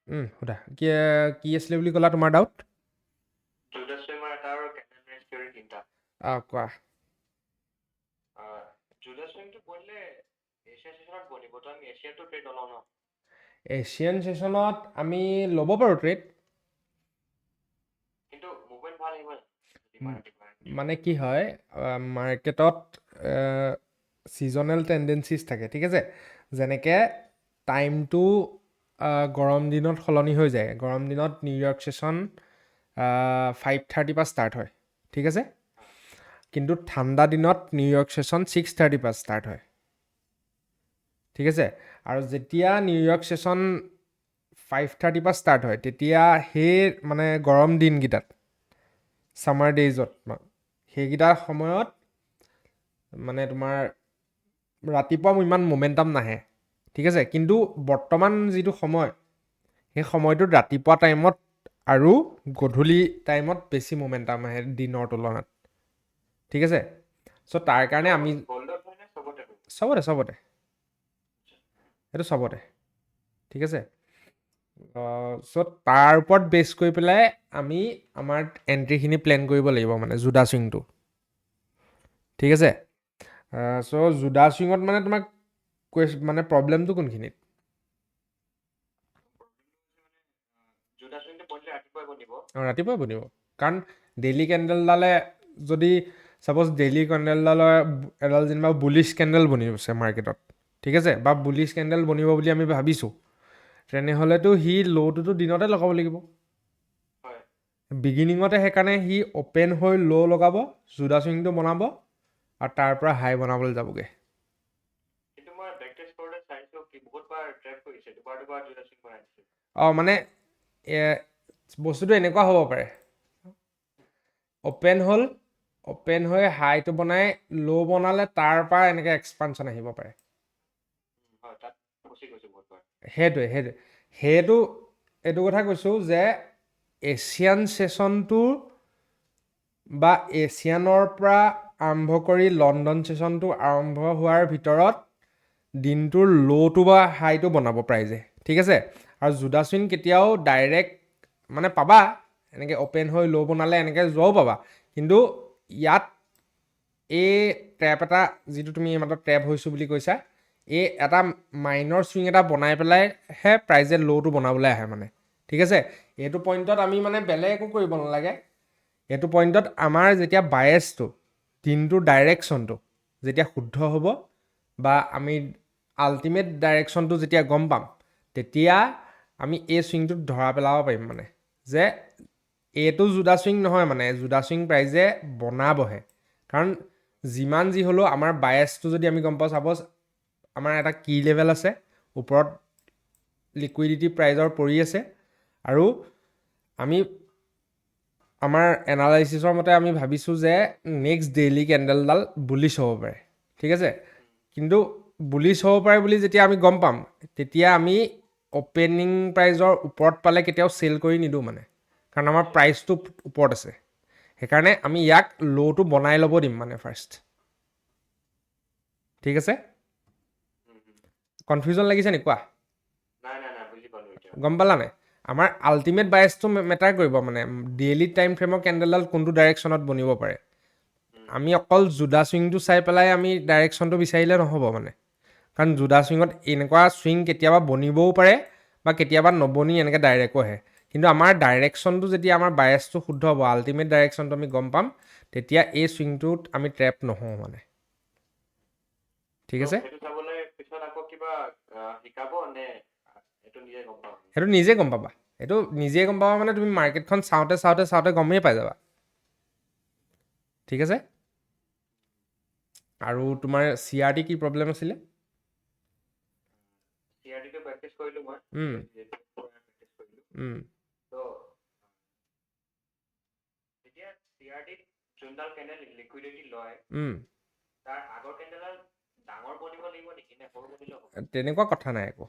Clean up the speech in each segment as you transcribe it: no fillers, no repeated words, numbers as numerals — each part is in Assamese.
সোধা কি কি আছিলে বুলি ক'লা তোমাৰ ডাউট? জুডাছ চুইমাৰ এটা আৰু কেপ্টেইন মেৰিট থিয়ৰী তিনিটা। কোৱা। জুডাছ চুইমটো পৰিলে এছিয়া ছেশ্যনত বনিব, তো আমি এছিয়াটো ট্ৰেড নলওঁ ন? এছিয়ান ছেশ্যনত আমি ল'ব পাৰোঁ ট্ৰেড। কিন্তু মুভমেণ্ট ভাল আহিব মানে কি হয়, মাৰ্কেটত ছিজনেল টেণ্ডেঞ্চিছ থাকে, ঠিক আছে। যেনেকৈ টাইমটো গৰম দিনত সলনি হৈ যায়। গৰম দিনত নিউয়ৰ্ক ছেশ্যন 5:30 পৰা ষ্টাৰ্ট হয়, ঠিক আছে। কিন্তু ঠাণ্ডা দিনত নিউয়ৰ্ক ছেশ্যন 6:30 পৰা ষ্টাৰ্ট হয়, ঠিক আছে। আৰু যেতিয়া নিউয়ৰ্ক ছেশ্যন 5:30 পৰা ষ্টাৰ্ট হয়, তেতিয়া সেই মানে গৰম দিনকেইটাত, ছামাৰ ডেইজত, সেইকেইটা সময়ত মানে তোমাৰ ৰাতিপুৱা ইমান মোমেণ্টাম নাহে, ঠিক আছে। কিন্তু বৰ্তমান যিটো সময়, সেই সময়টোত ৰাতিপুৱা টাইমত আৰু গধূলি টাইমত বেছি মোমেণ্টাম আহে দিনৰ তুলনাত, ঠিক আছে। চ' তাৰ কাৰণে আমি চবতে সেইটো চবতে, ঠিক আছে। চ' তাৰ ওপৰত বেছ কৰি পেলাই আমি আমাৰ এণ্ট্ৰিখিনি প্লেন কৰিব লাগিব, মানে জুডা চুইংটো, ঠিক আছে। চ' জুডা চুইঙত মানে তোমাক মানে প্ৰব্লেমটো কোনখিনিত? ৰাতিপুৱাই বনিব, কাৰণ ডেইলি কেণ্ডেলডালে যদি ছাপ'জ ডেইলি কেণ্ডেলডালৰ এডাল যেনিবা বুলিছ কেণ্ডেল বনিছে মাৰ্কেটত, ঠিক আছে, বা বুলিছ কেণ্ডেল বনিব বুলি আমি ভাবিছোঁ, তেনেহ'লেতো সি ল'টোতো দিনতে লগাব লাগিব। বিগিনিঙতে সেইকাৰণে সি অ'পেন হৈ ল' লগাব, জুডা চুইংটো বনাব, আৰু তাৰ পৰা হাই বনাবলৈ যাবগৈ। মানে বস্তুটো এনেকুৱা হ'ব পাৰে, অ'পেন হৈ হাইটো বনাই ল' বনালে তাৰ পৰা এনেকৈ এক্সপানশ্যন আহিব পাৰে। সেইটোৱে সেইটো এইটো কথা কৈছোঁ যে এছিয়ান ছেশ্যনটো বা এছিয়ানৰ পৰা আৰম্ভ কৰি লণ্ডন ছেশ্যনটো আৰম্ভ হোৱাৰ ভিতৰত দিনটোৰ ল'টো বা হাইটো বনাব প্ৰাইজে, ঠিক আছে। আৰু জুডা চুইং কেতিয়াও ডাইৰেক্ট মানে পাবা, এনেকৈ অ'পেন হৈ ল' বনালে এনেকৈ যোৱাও পাবা, কিন্তু ইয়াত এই ট্ৰেপ এটা, যিটো তুমি এইমাত্ৰ ট্ৰেপ হৈছোঁ বুলি কৈছা, এই এটা মাইনৰ চুইং এটা বনাই পেলাইহে প্ৰাইজে ল'টো বনাবলৈ আহে মানে, ঠিক আছে। এইটো পইণ্টত আমি মানে বেলেগ একো কৰিব নালাগে। এইটো পইণ্টত আমাৰ যেতিয়া বায়েছটো, দিনটোৰ ডাইৰেকশ্যনটো যেতিয়া শুদ্ধ হ'ব, বা আমি আল্টিমেট ডাইৰেকশ্যনটো যেতিয়া গম পাম, তেতিয়া আমি এই চুইংটোত ধৰা পেলাব পাৰিম, মানে যে এইটো জুডা চুইং নহয়, মানে জুডা চুইং প্ৰাইজে বনাবহে। কাৰণ যিমান যি হ'লেও আমাৰ বায়েছটো যদি আমি গম পাওঁ, ছাপ'জ আমাৰ এটা কি লেভেল আছে, ওপৰত লিকুইডিটি প্ৰাইজৰ পৰি আছে, আৰু আমি আমাৰ এনালাইচিছৰ মতে আমি ভাবিছোঁ যে নেক্সট ডেইলি কেণ্ডেলডাল বুলিছ হ'ব পাৰে, ঠিক আছে। কিন্তু বুলিছ হ'ব পাৰে বুলি যেতিয়া আমি গম পাম, তেতিয়া আমি অ'পেনিং প্ৰাইজৰ ওপৰত পালে কেতিয়াও চেল কৰি নিদিওঁ, মানে কাৰণ আমাৰ প্ৰাইচটো ওপৰত আছে। সেইকাৰণে আমি ইয়াক ল'টো বনাই ল'ব দিম মানে ফাৰ্ষ্ট, ঠিক আছে। কনফিউজন লাগিছে নি? কোৱা। গম পালা নাই? আমাৰ আল্টিমেট বায়েছটো মেটাৰ কৰিব, মানে ডেইলি টাইম ফ্ৰেমৰ কেণ্ডেলডাল কোনটো ডাইৰেকশ্যনত বনিব পাৰে। আমি অকল জুডা চুইংটো চাই পেলাই আমি ডাইৰেকশ্যনটো বিচাৰিলে নহ'ব, মানে কাৰণ জুডা চুইঙত এনেকুৱা চুইং কেতিয়াবা বনিবও পাৰে, বা কেতিয়াবা নবনি এনেকৈ ডাইৰেক্টো আহে। কিন্তু আমাৰ ডাইৰেকশ্যনটো যেতিয়া আমাৰ বায়েছটো শুদ্ধ হ'ব, আল্টিমেট ডাইৰেকশ্যনটো আমি গম পাম, তেতিয়া এই চুইংটোত আমি ট্ৰেপ নহওঁ, মানে ঠিক আছে। সেইটো নিজে গম পাবা, মানে তুমি মাৰ্কেটখন চাওঁতে গমেই পাই যাবা, ঠিক আছে। আৰু তোমাৰ CRT কি প্ৰব্লেম আছিলে? তেনেকুৱা কথা নাই একো,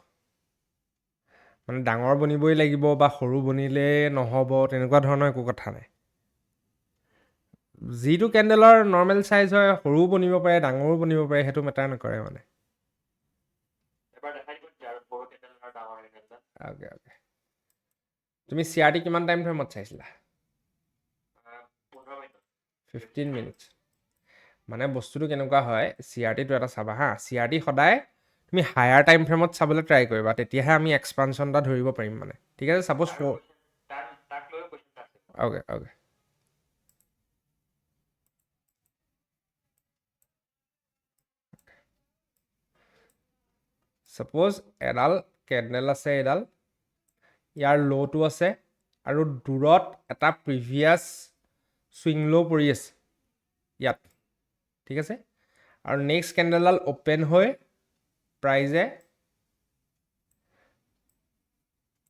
মানে ডাঙৰ বনিবই লাগিব বা সৰু বনিলে নহ'ব, তেনেকুৱা ধৰণৰ একো কথা নাই। যিটো কেণ্ডেলৰ নৰ্মেল চাইজ হয়, সৰুও বনিব পাৰে, ডাঙৰো বনিব পাৰে, সেইটো মেটাৰ নকৰে মানে। অ'কে। তুমি CRT কিমান টাইম ফ্ৰেমত চাইছিলা 15 মিনিট 15 মিনিটছ মানে বস্তুটো কেনেকুৱা হয় CRTটো এটা চাবা হা CRT সদায় তুমি হায়াৰ টাইম ফ্ৰেমত চাবলৈ ট্ৰাই কৰিবা তেতিয়াহে আমি এক্সপানশ্যন এটা ধৰিব পাৰিম মানে ঠিক আছে ছাপ'জ আৰু তাক লৈ কুৱেশ্যন আছে অ'কে অ'কে ছাপ'জ এডাল কেণ্ডেল আছে এডাল ইয়াৰ ল'টো আছে আৰু দূৰত এটা প্ৰিভিয়াছ ছুইং ল' পৰি আছে ইয়াত ঠিক আছে আৰু নেক্সট কেণ্ডেলডাল অ'পেন হৈ প্ৰাইজে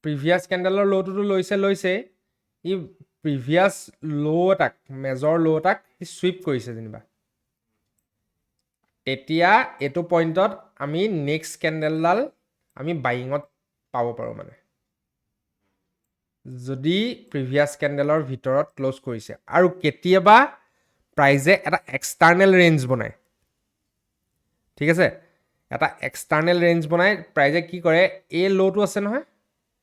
প্ৰিভিয়াছ কেণ্ডেলৰ ল'টোতো লৈছে ই প্ৰিভিয়াছ ল' এটাক মেজৰ ল' এটাক সি চুইপ কৰিছে যেনিবা তেতিয়া এইটো পইণ্টত আমি নেক্সট কেণ্ডেলডাল আমি বাইঙত পাব পাৰোঁ মানে যদি প্ৰিভিয়াছ কেণ্ডেলৰ ভিতৰত ক্ল'জ কৰিছে আৰু কেতিয়াবা প্ৰাইজে এটা এক্সটাৰ্নেল ৰেঞ্জ বনায় ঠিক আছে এটা এক্সটাৰ্নেল ৰেঞ্জ বনাই প্ৰাইজে কি কৰে এই ল'টো আছে নহয়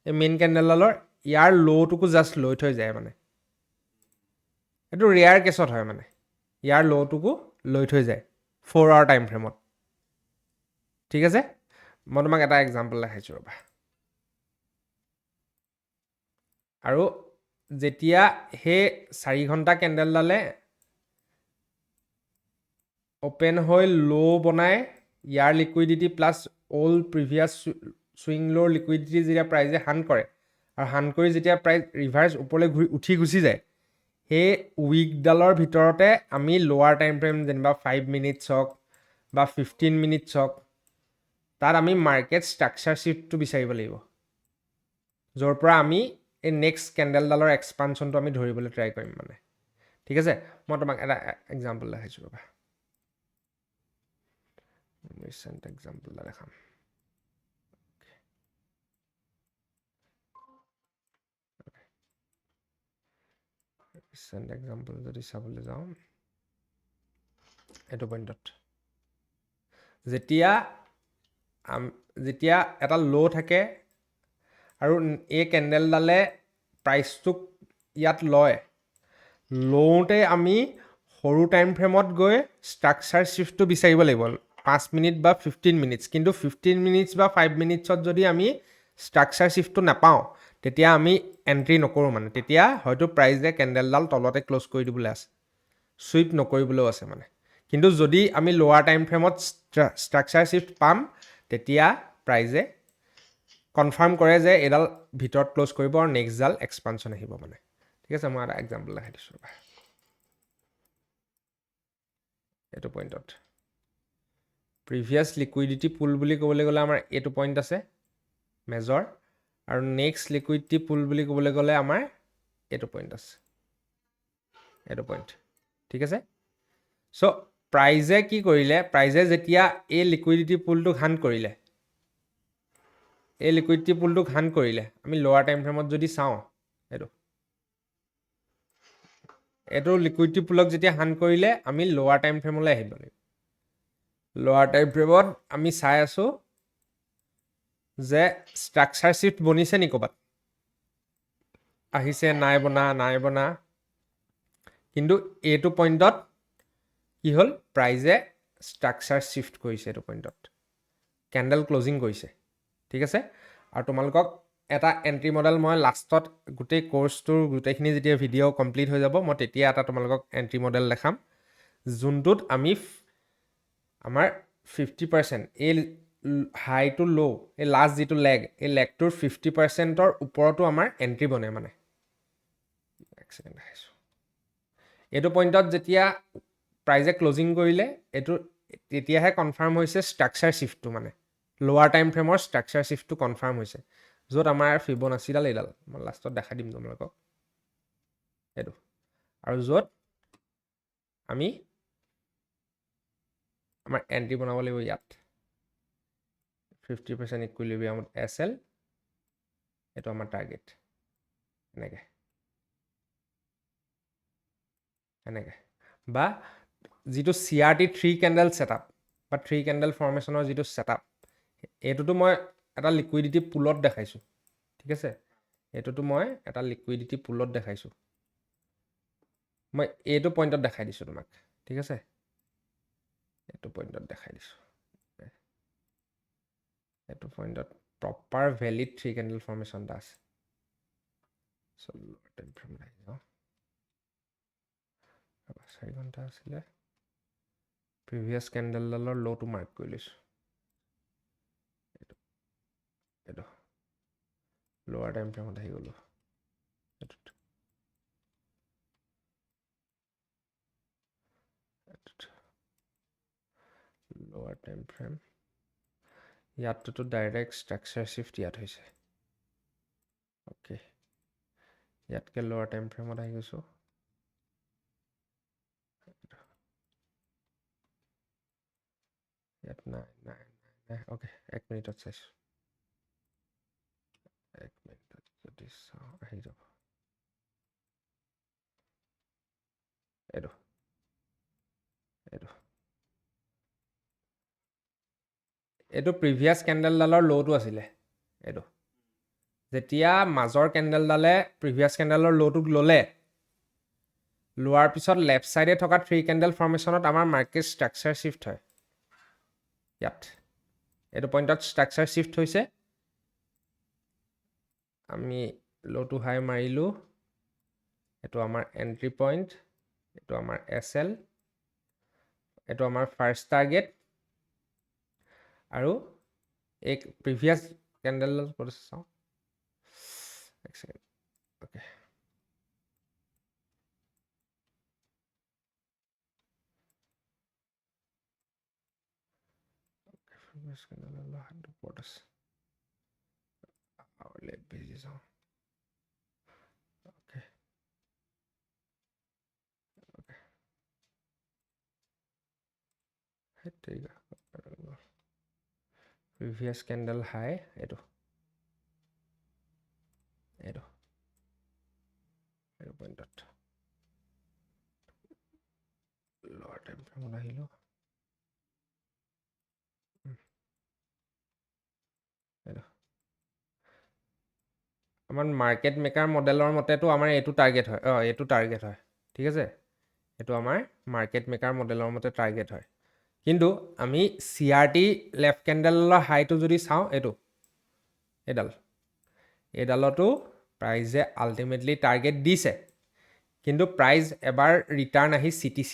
এই মেইন কেণ্ডেলডালৰ ইয়াৰ ল'টোকো জাষ্ট লৈ থৈ যায় মানে এইটো ৰেয়াৰ কেছত হয় মানে ইয়াৰ ল'টোকো লৈ থৈ যায় 4 আৱাৰ টাইম ফ্ৰেমত ঠিক আছে মই তোমাক এটা এক্সাম্পল দেখাইছোঁ ৰ'বা আৰু যেতিয়া সেই 4 ঘণ্টা কেণ্ডেলডালে অ'পেন হৈ ল' বনাই ইয়াৰ liquidity plus all previous swing ল'ৰ লিকুইডিটি যেতিয়া প্ৰাইজে হাণ্ট কৰে আৰু হাণ্ট কৰি যেতিয়া প্ৰাইজ ৰিভাৰ্ছ ওপৰলৈ উঠি গুচি যায় সেই উইকডালৰ ভিতৰতে আমি লোৱাৰ টাইম ফ্ৰেম যেনিবা 5 মিনিটছ হওক বা 15 মিনিটছ হওক তাত আমি মাৰ্কেট ষ্ট্ৰাকচাৰ শ্বিফ্টটো বিচাৰিব লাগিব য'ৰ পৰা আমি এই নেক্সট কেণ্ডেলডালৰ এক্সপানশ্যনটো আমি ধৰিবলৈ ট্ৰাই কৰিম মানে ঠিক আছে মই তোমাক এটা এক্সাম্পল দেখাইছোঁ ৰ'বা ৰিচেণ্ট এক্সাম্পল এটা দেখাম ৰিচেণ্ট এক্সাম্পল যদি চাবলৈ যাওঁ এইটো পইণ্টত যেতিয়া এটা ল' থাকে আৰু এই কেণ্ডেলডালে প্ৰাইচটোক ইয়াত লয় লওঁতে আমি সৰু টাইম ফ্ৰেমত গৈ ষ্ট্ৰাকচাৰ শ্বিফ্টটো বিচাৰিব লাগিব 5 মিনিট বা 15 মিনিটছ কিন্তু 15 মিনিটছ বা 5 মিনিটছত যদি আমি ষ্ট্ৰাকচাৰ শ্বিফ্টটো নাপাওঁ তেতিয়া আমি এণ্ট্ৰি নকৰোঁ মানে তেতিয়া হয়তো প্ৰাইজে কেণ্ডেলডাল তলতে ক্ল'জ কৰি দিবলৈ আছে চুইপ নকৰিবলৈও আছে মানে কিন্তু যদি আমি লোৱাৰ টাইম ফ্ৰেমত ষ্ট্ৰাকচাৰ শ্বিফ্ট পাম তেতিয়া প্ৰাইজে কনফাৰ্ম কৰে যে এইডাল ভিতৰত ক্ল'জ কৰিব আৰু নেক্সটডাল এক্সপানশ্যন আহিব মানে ঠিক আছে মই এটা এক্সাম্পল দেখাই দিছোঁ এইটো পইণ্টত প্ৰিভিয়াছ লিকুইডিটি পুল বুলি ক'বলৈ গ'লে আমাৰ এইটো পইণ্ট আছে মেজৰ আৰু নেক্সট লিকুইডিটি পুল বুলি ক'বলৈ গ'লে আমাৰ এইটো পইণ্ট আছে এইটো পইণ্ট ঠিক আছে চ' প্ৰাইজে কি কৰিলে প্ৰাইজে যেতিয়া এই লিকুইডিটি পুলটোক হাণ্ট কৰিলে আমি লোৱাৰ টাইম ফ্ৰেমত যদি চাওঁ এইটো লিকুইডিটি পুলক যেতিয়া হাণ্ট কৰিলে আমি লোৱাৰ টাইম ফ্ৰেমলৈ আহিব লাগিব লোৱাৰ টাইম ফ্ৰেমত আমি চাই আছোঁ যে ষ্ট্ৰাকচাৰ শ্বিফ্ট বনিছে নি ক'ৰবাত আহিছে নাই বনা কিন্তু এইটো পইণ্টত কি হ'ল প্ৰাইজে ষ্ট্ৰাকচাৰ শ্বিফ্ট কৰিছে এইটো পইণ্টত কেণ্ডেল ক্ল'জিং কৰিছে ঠিক আছে আৰু তোমালোকক এটা এণ্ট্ৰি মডেল মই লাষ্টত গোটেই কোৰ্চটোৰ গোটেইখিনি যেতিয়া ভিডিঅ' কমপ্লিট হৈ যাব মই তেতিয়া এটা তোমালোকক এণ্ট্ৰি মডেল দেখাম যোনটোত আমি আমাৰ 50% এই হাই টু ল' এই লাষ্ট যিটো লেগ এই লেগটোৰ 50%ৰ ওপৰতো আমাৰ এণ্ট্ৰি বনে মানে এক ছেকেণ্ড দেখাইছোঁ এইটো পইণ্টত যেতিয়া প্ৰাইজে ক্ল'জিং কৰিলে এইটো তেতিয়াহে কনফাৰ্ম হৈছে ষ্ট্ৰাকচাৰ শ্বিফ্টটো মানে লোৱাৰ টাইম ফ্ৰেমৰ ষ্ট্ৰাকচাৰ শ্বিফ্টটো কনফাৰ্ম হৈছে য'ত আমাৰ ফিবনাচিডাল এইডাল মই লাষ্টত দেখাই দিম তোমালোকক এইটো আৰু য'ত আমি আমাৰ এণ্ট্ৰি বনাব লাগিব ইয়াত 50% ইকুইলিব্ৰিয়ামত SL এইটো আমাৰ টাৰ্গেট এনেকৈ বা যিটো CRT 3 কেণ্ডেল ছেটআপ বা 3 কেণ্ডেল ফৰ্মেশ্যনৰ যিটো ছেটআপ এইটোতো মই এটা লিকুইডিটি পুলত দেখাইছোঁ ঠিক আছে এইটোতো মই এটা লিকুইডিটি পুলত দেখাইছোঁ মই এইটো পইণ্টত দেখাই দিছোঁ তোমাক ঠিক আছে এইটো পইণ্টত দেখাই দিছোঁ এইটো পইণ্টত প্ৰপাৰ ভেলিড 3 কেণ্ডেল ফৰ্মেশ্যন এটা আছে চলো টাইম ফ্ৰেম আহি যাওঁ 4 ঘণ্টা আছিলে প্ৰিভিয়াছ কেণ্ডেলডালৰ ল'টো মাৰ্ক কৰি লৈছোঁ এইটো লোৱাৰ টাইম ফ্ৰেমত আহি গ'লোঁ এইটোত লোৱাৰ টাইম ফ্ৰেম ইয়াততো ডাইৰেক্ট ষ্ট্ৰাকচাৰ শ্বিফ্ট ইয়াত হৈছে অ'কে ইয়াতকৈ লোৱাৰ টাইম ফ্ৰেমত আহি গৈছোঁ ইয়াত নাই অ'কে 1 মিনিটত চাইছোঁ 1 মিনিটত যদি চাওঁ আহি যাব এইটো প্ৰিভিয়াছ কেণ্ডেলডালৰ ল'টো আছিলে এইটো যেতিয়া মাজৰ কেণ্ডেলডালে প্ৰিভিয়াছ কেণ্ডেলৰ ল'টোক ল'লে লোৱাৰ পিছত লেফ্ট ছাইডে থকা 3 কেণ্ডেল ফৰ্মেশ্যনত আমাৰ মাৰ্কেট ষ্ট্ৰাকচাৰ শ্বিফ্ট হয় ইয়াত এইটো পইণ্টত ষ্ট্ৰাকচাৰ শ্বিফ্ট হৈছে আমি ল'টো হাই মাৰিলোঁ এইটো আমাৰ এণ্ট্ৰি পইণ্ট এইটো আমাৰ SL এইটো আমাৰ ফাৰ্ষ্ট টাৰ্গেট আৰু এই প্ৰিভিয়াছ কেণ্ডেলডাল ক'ত আছে চাওঁ এক ছেকেণ্ড অ'কে প্ৰিভিয়াছ কেণ্ডেলডালৰ হাতটো ক'ত আছে লেট ভেজি চাওঁ অ'কে প্ৰিভিয়াছ কেণ্ডেল হাই এইটো পইণ্টত লোৱাৰ টাইম ফ্ৰেমত আহিলোঁ আমাৰ মাৰ্কেট মেকাৰ মডেলৰ মতেতো আমাৰ এইটো টাৰ্গেট হয় এইটো টাৰ্গেট হয় ঠিক আছে এইটো আমাৰ মাৰ্কেট মেকাৰ মডেলৰ মতে টাৰ্গেট হয় কিন্তু আমি CRT লেফ্ট কেণ্ডেলৰ হাইটো যদি চাওঁ এইডালতো প্ৰাইজে আল্টিমেটলি টাৰ্গেট দিছে কিন্তু প্ৰাইজ এবাৰ ৰিটাৰ্ণ আহি CTC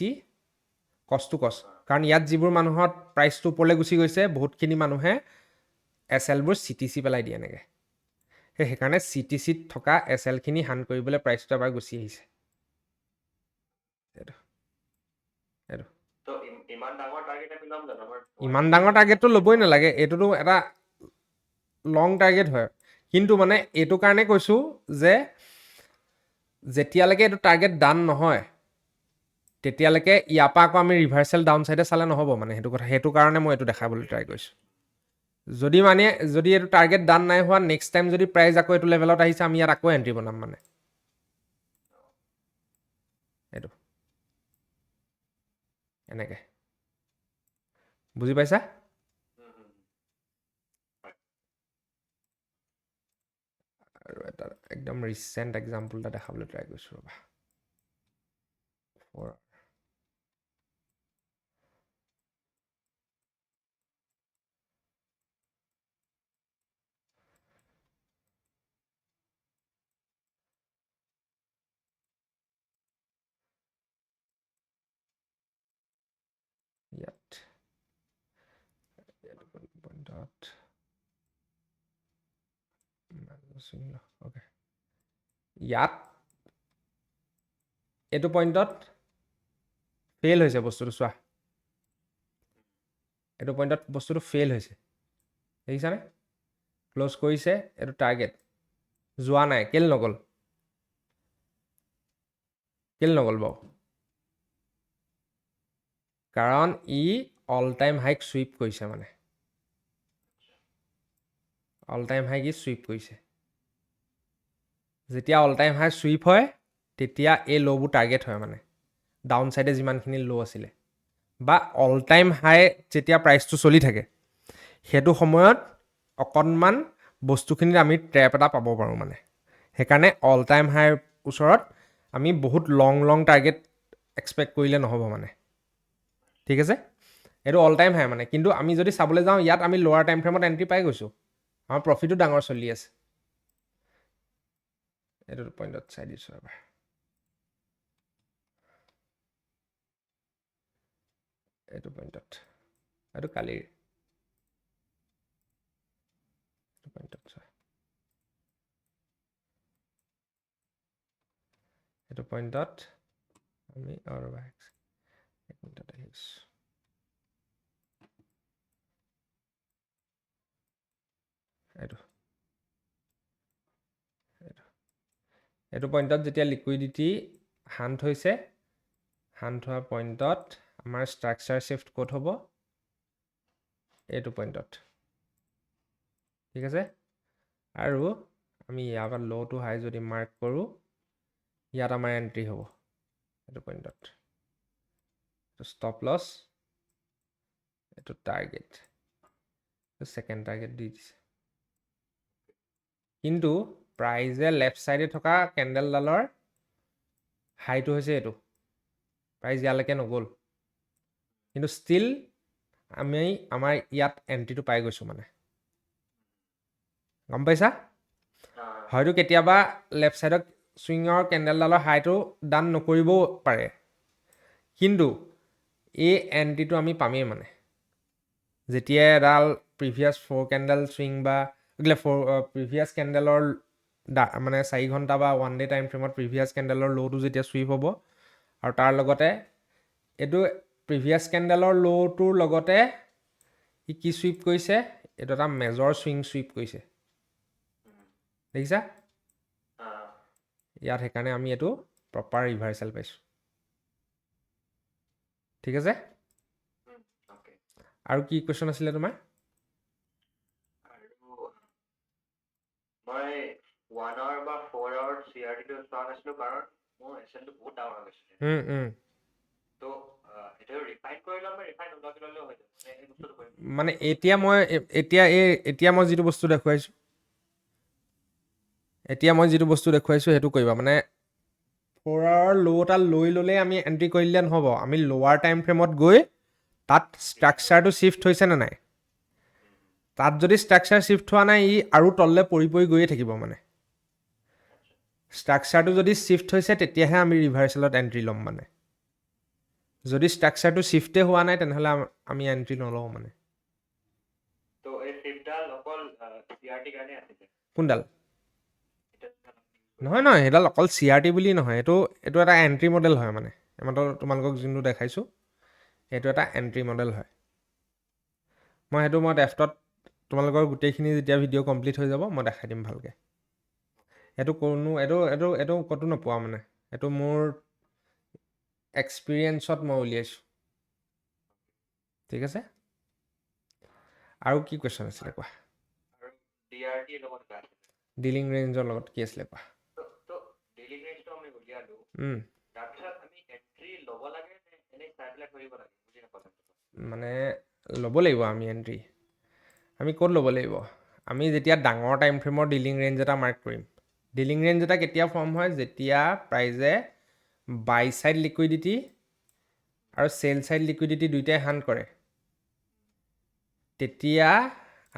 কষ্ট টু কষ্ট কাৰণ ইয়াত যিবোৰ মানুহত প্ৰাইচটো ওপৰলৈ গুচি গৈছে বহুতখিনি মানুহে SLবোৰ CTC পেলাই দিয়ে এনেকৈ সেইকাৰণে CTCত থকা SLখিনি হান কৰিবলৈ প্ৰাইচটো এবাৰ গুচি আহিছে ইমান ডাঙৰ টাৰ্গেট আমি ল'ম জানো ইমান ডাঙৰ টাৰ্গেটটো ল'বই নালাগে এইটোতো এটা লং টাৰ্গেট হয় কিন্তু মানে এইটো কাৰণে কৈছোঁ যে যেতিয়ালৈকে এইটো টাৰ্গেট ডান নহয় তেতিয়ালৈকে ইয়াৰ পৰা আকৌ আমি ৰিভাৰ্চেল ডাউন চাইডে চালে নহ'ব মানে সেইটো কাৰণে মই এইটো দেখাবলৈ ট্ৰাই কৰিছোঁ যদি এইটো টাৰ্গেট ডান নাই হোৱা নেক্সট টাইম যদি প্ৰাইজ আকৌ এইটো লেভেলত আহিছে আমি ইয়াত আকৌ এণ্ট্ৰি বনাম মানে এইটো এনেকৈ বুজি পাইছা আৰু এটা একদম ৰিচেণ্ট এক্সাম্পল এটা দেখাবলৈ ট্ৰাই কৰিছোঁ ৰ'বা ইয়াত অ'কে ইয়াত এইটো পইণ্টত ফেইল হৈছে বস্তুটো চোৱা এইটো পইণ্টত বস্তুটো ফেইল হৈছে দেখিছানে ক্ল'জ কৰিছে এইটো টাৰ্গেট যোৱা নাই কেলৈ নগ'ল বাৰু কাৰণ ই অল টাইম হাইক চুইপ কৰিছে মানে অল টাইম হাইক ই চুইপ কৰিছে যেতিয়া অল টাইম হাই চুইপ হয় তেতিয়া এই ল'বোৰ টাৰ্গেট হয় মানে ডাউন চাইডে যিমানখিনি ল' আছিলে বা অল টাইম হাই যেতিয়া প্ৰাইচটো চলি থাকে সেইটো সময়ত অকণমান বস্তুখিনিত আমি ট্ৰেপ এটা পাব পাৰোঁ মানে সেইকাৰণে অল টাইম হাইৰ ওচৰত আমি বহুত লং টাৰ্গেট এক্সপেক্ট কৰিলে নহ'ব মানে ঠিক আছে এইটো অল টাইম হাই মানে কিন্তু আমি যদি চাবলৈ যাওঁ ইয়াত আমি লোৱাৰ টাইম ফ্ৰেমত এণ্ট্ৰি পাই গৈছোঁ আমাৰ প্ৰফিটো ডাঙৰ চলি আছে এইটো পইণ্টত চাই দিছোঁ এবাৰ এইটো পইণ্টত এইটো কালিৰ এইটো পইণ্টত চাই এইটো পইণ্টত আমি ৰ'বা এক মিনিটত আহিছোঁ এইটো পইণ্টত যেতিয়া লিকুইডিটি হান্ট হৈছে হান্ট হোৱা পইণ্টত আমাৰ ষ্ট্ৰাকচাৰ শিফ্ট ক'ত হ'ব এইটো পইণ্টত ঠিক আছে আৰু আমি ইয়াৰ পৰা ল' টু হাই যদি মাৰ্ক কৰোঁ ইয়াত আমাৰ এণ্ট্ৰি হ'ব এইটো পইণ্টত এইটো ষ্টপ লছ এইটো টাৰ্গেট ছেকেণ্ড টাৰ্গেট দি দিছে কিন্তু প্ৰাইজে লেফ্ট ছাইডে থকা কেণ্ডেলডালৰ হাইটো হৈছে এইটো প্ৰাইজ ইয়ালৈকে নগ'ল কিন্তু ষ্টিল আমি আমাৰ ইয়াত এণ্ট্ৰিটো পাই গৈছোঁ মানে গম পাইছা হয়তো কেতিয়াবা লেফ্ট ছাইডত চুইঙৰ কেণ্ডেলডালৰ হাইটো ডান নকৰিবও পাৰে কিন্তু এই এণ্ট্ৰিটো আমি পামেই মানে যেতিয়া এডাল প্ৰিভিয়াছ 4 কেণ্ডেল চুইং বা প্ৰিভিয়াছ কেণ্ডেলৰ মানে 4 ঘণ্টা বা 1 ডে টাইম ফ্ৰেমত প্ৰিভিয়াছ কেণ্ডেলৰ ল'টো যেতিয়া চুইপ হ'ব আৰু তাৰ লগতে এইটো প্ৰিভিয়াছ কেণ্ডেলৰ ল'টোৰ লগতে ই কি চুইপ কৰিছে এইটো এটা মেজৰ চুইং চুইপ কৰিছে দেখিছা ইয়াত সেইকাৰণে আমি এইটো প্ৰপাৰ ৰিভাৰ্চেল পাইছোঁ ঠিক আছে আৰু কি কুৱেশ্যন আছিলে তোমাৰ মই 1 hour বা 4 hour CRT টো চোৱা নাছিলো কাৰণ মোৰ এছএলটো বহুত ডাঙৰ হৈ গৈছিলে তো এইটো ৰিফাইন কৰি ল'ম ৰিফাইন ওলোৱাকৈ ল'লেও হৈ যাব মানে এই বস্তুটো কৰিম মানে এতিয়া মই যিটো বস্তু দেখুৱাইছোঁ সেইটো কৰিবা মানে 4 hour ল' এটা লৈ ল'লেই আমি এণ্ট্ৰি কৰি দিলে নহ'ব আমি লোৱাৰ টাইম ফ্ৰেমত গৈ তাত ষ্ট্ৰাকচাৰটো শ্বিফ্ট হৈছে নে নাই তাত যদি ষ্ট্ৰাকচাৰ শ্বিফ্ট হোৱা নাই ই আৰু তললৈ পৰি গৈয়ে থাকিব মানে ষ্ট্ৰাকচাৰটো যদি শ্বিফ্ট হৈছে তেতিয়াহে আমি ৰিভাৰ্চেলত এণ্ট্ৰি ল'ম মানে যদি ষ্ট্ৰাকচাৰটো শ্বিফ্টে হোৱা নাই তেনেহ'লে আমি এণ্ট্ৰি নলওঁ মানে তো এই শ্বিফ্টডাল অকল CRT কাৰণে আছে কোনডাল নহয় সেইডাল অকল CRT বুলি নহয় এইটো এটা এণ্ট্ৰি মডেল হয় মানে এইমাত্ৰ তোমালোকক যোনটো দেখাইছোঁ এইটো এটা এণ্ট্ৰি মডেল হয় মই ডেফটত তোমালোকৰ গোটেইখিনি যেতিয়া ভিডিঅ' কমপ্লিট হৈ যাব মই দেখাই দিম ভালকৈ এইটো ক'তো নোপোৱা মানে এইটো মোৰ এক্সপিৰিয়েঞ্চত মই উলিয়াইছোঁ ঠিক আছে আৰু কি কুৱেশ্যন আছিলে কোৱা ডিলিং ৰেঞ্জৰ লগত কি আছিলে কোৱা ডিলিং ৰেঞ্জটো আমি উলিয়ালোঁ তাৰপিছত আমি এণ্ট্ৰি ল'ব লাগে নে এনেই চাই পেলাই কৰিব লাগে বুজি নাপালোঁ মানে ল'ব লাগিব আমি এণ্ট্ৰি আমি ক'ত ল'ব লাগিব আমি যেতিয়া ডাঙৰ টাইম ফ্ৰেমৰ ডিলিং ৰেঞ্জ এটা মাৰ্ক কৰিম ডিলিং ৰেঞ্জ এটা কেতিয়া ফৰ্ম হয় যেতিয়া প্ৰাইজে বাই ছাইড লিকুইডিটি আৰু চেল ছাইড লিকুইডিটি দুইটাই হান্ট কৰে তেতিয়া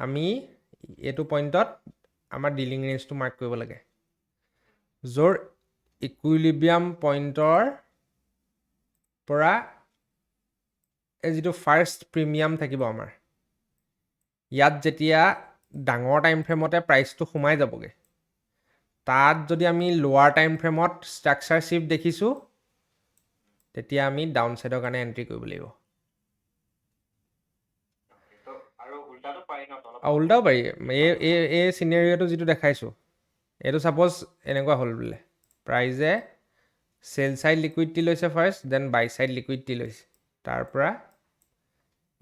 আমি এইটো পইণ্টত আমাৰ ডিলিং ৰেঞ্জটো মাৰ্ক কৰিব লাগে য'ৰ ইকুইলিব্ৰিয়াম পইণ্টৰ পৰা এই যিটো ফাৰ্ষ্ট প্ৰিমিয়াম থাকিব আমাৰ ইয়াত যেতিয়া ডাঙৰ টাইম ফ্ৰেমতে প্ৰাইচটো সোমাই যাবগৈ তাত যদি আমি লোৱাৰ টাইম ফ্ৰেমত ষ্ট্ৰাকচাৰ শ্বিফ্ট দেখিছোঁ তেতিয়া আমি ডাউন ছাইডৰ কাৰণে এণ্ট্ৰি কৰিব লাগিব উল্টাও পাৰি এই চিনেৰিঅ'টো যিটো দেখাইছোঁ এইটো ছাপ'জ এনেকুৱা হ'ল বোলে প্ৰাইজে চেল ছাইড লিকুইডিটি লৈছে ফাৰ্ষ্ট দেন বাই ছাইড লিকুইডিটি লৈছে তাৰ পৰা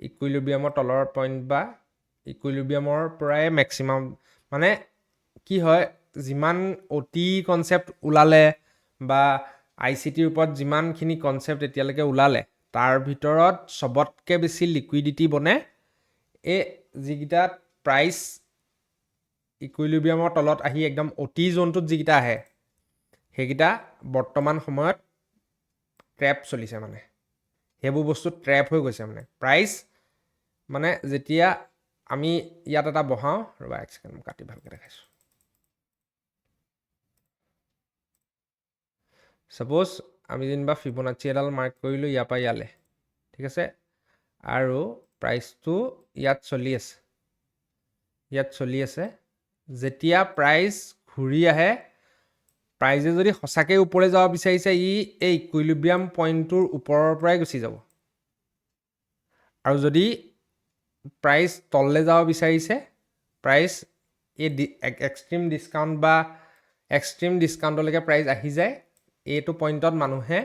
ইকুইলিব্ৰিয়ামৰ তলৰ পইণ্ট বা ইকুইলিব্ৰিয়ামৰ পৰাই মেক্সিমাম মানে কি হয় যিমান অ'টি কনচেপ্ট ওলালে বা ICTৰ ওপৰত যিমানখিনি কনচেপ্ট এতিয়ালৈকে ওলালে তাৰ ভিতৰত চবতকৈ বেছি লিকুইডিটি বনে এই যিকেইটা প্ৰাইচ ইকুইলিব্ৰিয়ামৰ তলত আহি একদম অতি জোনটোত যিকেইটা আহে সেইকেইটা বৰ্তমান সময়ত ট্ৰেপ চলিছে মানে সেইবোৰ বস্তু ট্ৰেপ হৈ গৈছে মানে প্ৰাইচ মানে যেতিয়া আমি ইয়াত এটা বহাওঁ ৰ'বা এক ছেকেণ্ড কাটি ভালকৈ দেখাইছোঁ ছাপ'জ আমি যেনিবা ফিবনাচি এডাল মাৰ্ক কৰিলোঁ ইয়াৰ পৰা ইয়ালৈ ঠিক আছে আৰু প্ৰাইচটো ইয়াত চলি আছে যেতিয়া প্ৰাইচ ঘূৰি আহে প্ৰাইজে যদি সঁচাকৈ ওপৰলৈ যাব বিচাৰিছে ই এই ইকুইলিব্ৰিয়াম পইণ্টটোৰ ওপৰৰ পৰাই গুচি যাব আৰু যদি প্ৰাইচ তললৈ যাব বিচাৰিছে প্ৰাইচ এই এক্সট্ৰিম ডিছকাউণ্ট বা এক্সট্ৰিম ডিছকাউণ্টলৈকে প্ৰাইচ আহি যায় এইটো পইণ্টত মানুহে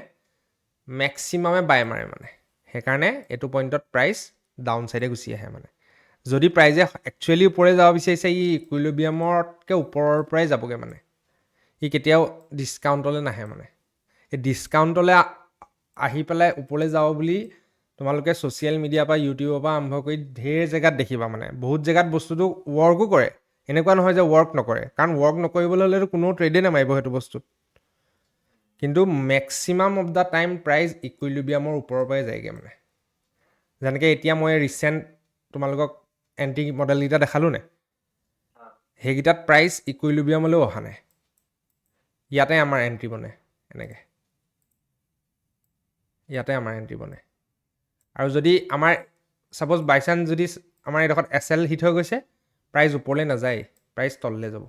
মেক্সিমামে বাই মাৰে মানে সেইকাৰণে এইটো পইণ্টত প্ৰাইচ ডাউন ছাইডে গুচি আহে মানে যদি প্ৰাইজে একচুৱেলি ওপৰলৈ যাব বিচাৰিছে ই ইকুইলিব্ৰিয়ামতকৈ ওপৰৰ পৰাই যাবগৈ মানে ই কেতিয়াও ডিছকাউণ্টলৈ নাহে মানে এই ডিছকাউণ্টলৈ আহি পেলাই ওপৰলৈ যাব বুলি তোমালোকে ছ'চিয়েল মিডিয়াৰ পৰা ইউটিউবৰ পৰা আৰম্ভ কৰি ঢেৰ জেগাত দেখিবা মানে বহুত জেগাত বস্তুটো ৱৰ্কো কৰে এনেকুৱা নহয় যে ৱৰ্ক নকৰে কাৰণ ৱৰ্ক নকৰিবলৈ হ'লেতো কোনো ট্ৰেডেই নামাৰিব সেইটো বস্তুত কিন্তু maximum of the time price ইকুইলিব্ৰিয়ামৰ ওপৰৰ পৰাই যায়গৈ মানে যেনেকৈ এতিয়া মই ৰিচেণ্ট তোমালোকক এণ্টি মডেলকেইটা দেখালোঁ নে সেইকেইটাত প্ৰাইচ ইকুইলিব্ৰিয়ামলৈও অহা নাই ইয়াতে আমাৰ এণ্ট্ৰি বনে এনেকৈ ইয়াতে আমাৰ এণ্ট্ৰি বনে আৰু যদি আমাৰ ছাপ'জ বাই চান্স যদি আমাৰ এইডোখৰত SL হিট হৈ গৈছে প্ৰাইচ ওপৰলৈ নাযায় প্ৰাইচ তললৈ যাব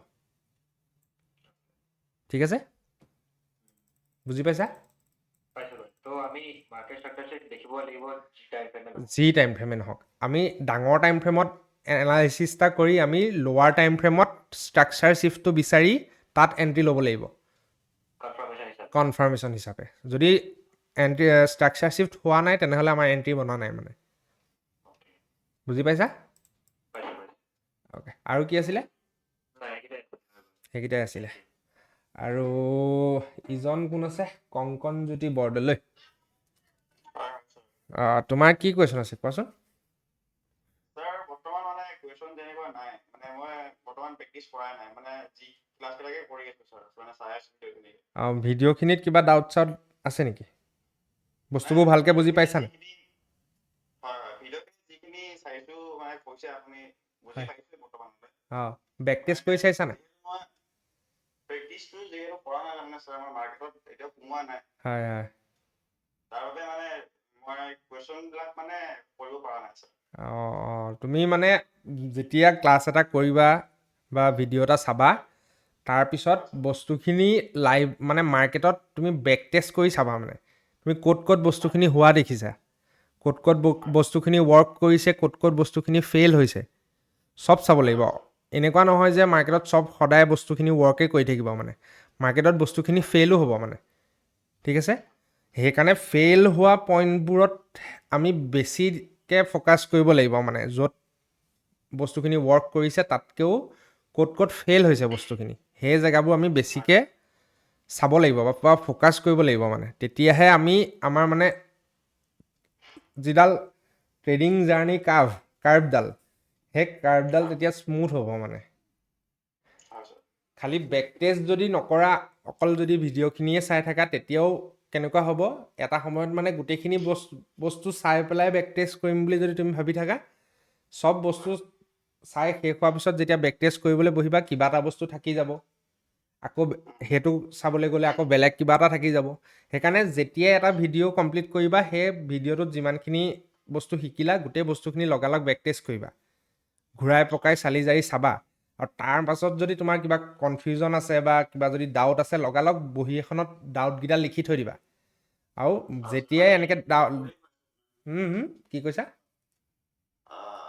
ঠিক আছে বুজি পাইছা যি টাইম ফ্ৰেমে নহওক আমি ডাঙৰ টাইম ফ্ৰেমত এনালাইচিছ এটা কৰি আমি লোৱাৰ টাইম ফ্ৰেমত ষ্ট্ৰাকচাৰ শ্বিফ্টটো বিচাৰি তাত এণ্ট্ৰি ল'ব লাগিব কনফাৰ্মেশ্যন হিচাপে যদি এণ্ট্ৰি ষ্ট্ৰাকচাৰ শ্বিফ্ট হোৱা নাই তেনেহ'লে আমাৰ এণ্ট্ৰি বনোৱা নাই মানে বুজি পাইছা অ'কে আৰু কি আছিলে সেইকেইটাই আছিলে আৰু ইজন কোন আছে কংকনজ্যোতি বৰদলৈ তোমাৰ কি কুৱেশ্যন আছে কোৱাচোন ছাৰ বৰ্তমান মানে কুৱেশ্যন তেনেকুৱা নাই মানে মই বৰ্তমান প্ৰেক্টিছ কৰাই নাই মানে যি ক্লাছবিলাকে কৰি আছোঁ ছাৰ মানে চাই আছোঁ ভিডিঅ'খিনিত কিবা ডাউট চাউট আছে নেকি বস্তুবোৰ ভালকৈ বুজি পাইছানে হয় হয় ভিডিঅ'খিনি যিখিনি চাইছোঁ মানে কৈছে আপুনি বুজি পাইছোঁ বৰ্তমানলৈ বেক টেষ্ট কৰি চাইছানে মই প্ৰেক্টিছটো যিহেতু কৰা নাই মানে ছাৰ আমাৰ মাৰ্কেটত এতিয়াও সোমোৱা নাই হয় হয় তাৰ বাবে মানে মই কুৱেশ্যনবিলাক মানে কৰিব পৰা নাই ছাৰ তুমি মানে যেতিয়া ক্লাছ এটা কৰিবা বা ভিডিঅ' এটা চাবা তাৰপিছত বস্তুখিনি লাইভ মানে মাৰ্কেটত তুমি বেক টেষ্ট কৰি চাবা মানে তুমি ক'ত বস্তুখিনি হোৱা দেখিছা ক'ত বস্তুখিনি ৱৰ্ক কৰিছে ক'ত বস্তুখিনি ফেইল হৈছে চব চাব লাগিব এনেকুৱা নহয় যে মাৰ্কেটত চব সদায় বস্তুখিনি ৱৰ্কেই কৰি থাকিব মানে মাৰ্কেটত বস্তুখিনি ফেইলো হ'ব মানে ঠিক আছে সেইকাৰণে ফেইল হোৱা পইণ্টবোৰত আমি বেছিকৈ ফ'কাছ কৰিব লাগিব মানে য'ত বস্তুখিনি ৱৰ্ক কৰিছে তাতকৈও ক'ত ফেইল হৈছে বস্তুখিনি সেই জেগাবোৰ আমি বেছিকৈ চাব লাগিব বা ফ'কাছ কৰিব লাগিব মানে তেতিয়াহে আমি আমাৰ মানে যিডাল ট্ৰেডিং জাৰ্ণি কাৰ্ভডাল সেই কাৰ্ভডাল তেতিয়া স্মুথ হ'ব মানে খালি বেক টেষ্ট যদি নকৰা অকল যদি ভিডিঅ'খিনিয়ে চাই থাকা তেতিয়াও কেনেকুৱা হ'ব এটা সময়ত মানে গোটেইখিনি বস্তু চাই পেলাই বেক টেষ্ট কৰিম বুলি যদি তুমি ভাবি থাকা চব বস্তু চাই শেষ হোৱাৰ পিছত যেতিয়া বেক টেষ্ট কৰিবলৈ বহিবা কিবা এটা বস্তু থাকি যাব আকৌ সেইটো চাবলৈ গ'লে আকৌ বেলেগ কিবা এটা থাকি যাব সেইকাৰণে যেতিয়াই এটা ভিডিঅ' কমপ্লিট কৰিবা সেই ভিডিঅ'টোত যিমানখিনি বস্তু শিকিলা গোটেই বস্তুখিনি লগালগ বেক টেষ্ট কৰিবা ঘূৰাই পকাই চালি জাৰি চাবা আৰু তাৰ পাছত যদি তোমাৰ কিবা কনফিউজন আছে বা কিবা যদি ডাউট আছে লগালগ বহী এখনত ডাউটকেইটা লিখি থৈ দিবা আৰু যেতিয়াই এনেকৈ কি কৈছা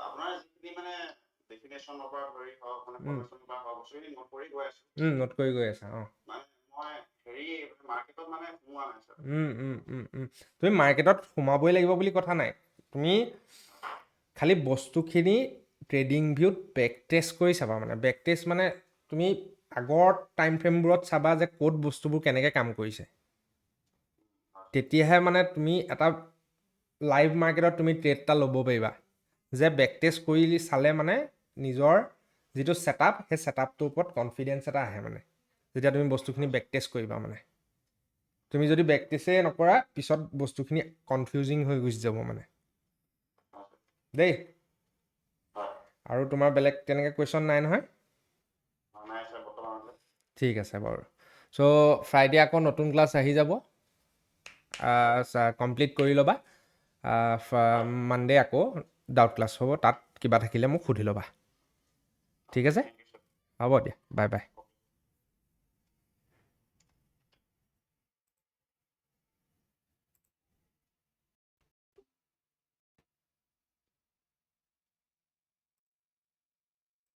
আপোনাৰ যিখিনি মানে ডেফিনেশ্যনৰ পৰা ধৰি হওক মানে প্ৰফেশ্যনৰ পৰা হওক বস্তুখিনি নোট কৰি গৈ আছোঁ নোট কৰি গৈ আছা মানে মই হেৰি মাৰ্কেটত মানে সোমোৱা নাই ছাৰ তুমি মাৰ্কেটত সোমাবই লাগিব বুলি কথা নাই তুমি খালি বস্তুখিনি ট্ৰেডিং ভিউত বেক টেষ্ট কৰি চাবা মানে বেক টেষ্ট মানে তুমি আগৰ টাইম ফ্ৰেমবোৰত চাবা যে ক'ত বস্তুবোৰ কেনেকৈ কাম কৰিছে তেতিয়াহে মানে তুমি এটা লাইভ মাৰ্কেটত তুমি ট্ৰেড এটা ল'ব পাৰিবা যে বেক টেষ্ট কৰি চালে মানে নিজৰ যিটো ছেটআপ সেই ছেটআপটোৰ ওপৰত কনফিডেঞ্চ এটা আহে মানে যেতিয়া তুমি বস্তুখিনি বেক টেষ্ট কৰিবা মানে তুমি যদি বেক টেষ্টেই নকৰা পিছত বস্তুখিনি কনফিউজিং হৈ গুচি যাব মানে দেই হয় আৰু তোমাৰ বেলেগ তেনেকৈ কুৱেশ্যন নাই নহয় নাই ছাৰ বৰ্তমানলৈ ঠিক আছে বাৰু চ' ফ্ৰাইডে আকৌ নতুন ক্লাছ আহি যাব কমপ্লিট কৰি ল'বা মানডে আকৌ ডাউট ক্লাছ হ'ব তাত কিবা থাকিলে মোক সুধি ল'বা ঠিক আছে থেংক ইউ ছাৰ হ'ব দিয়া বাই বাই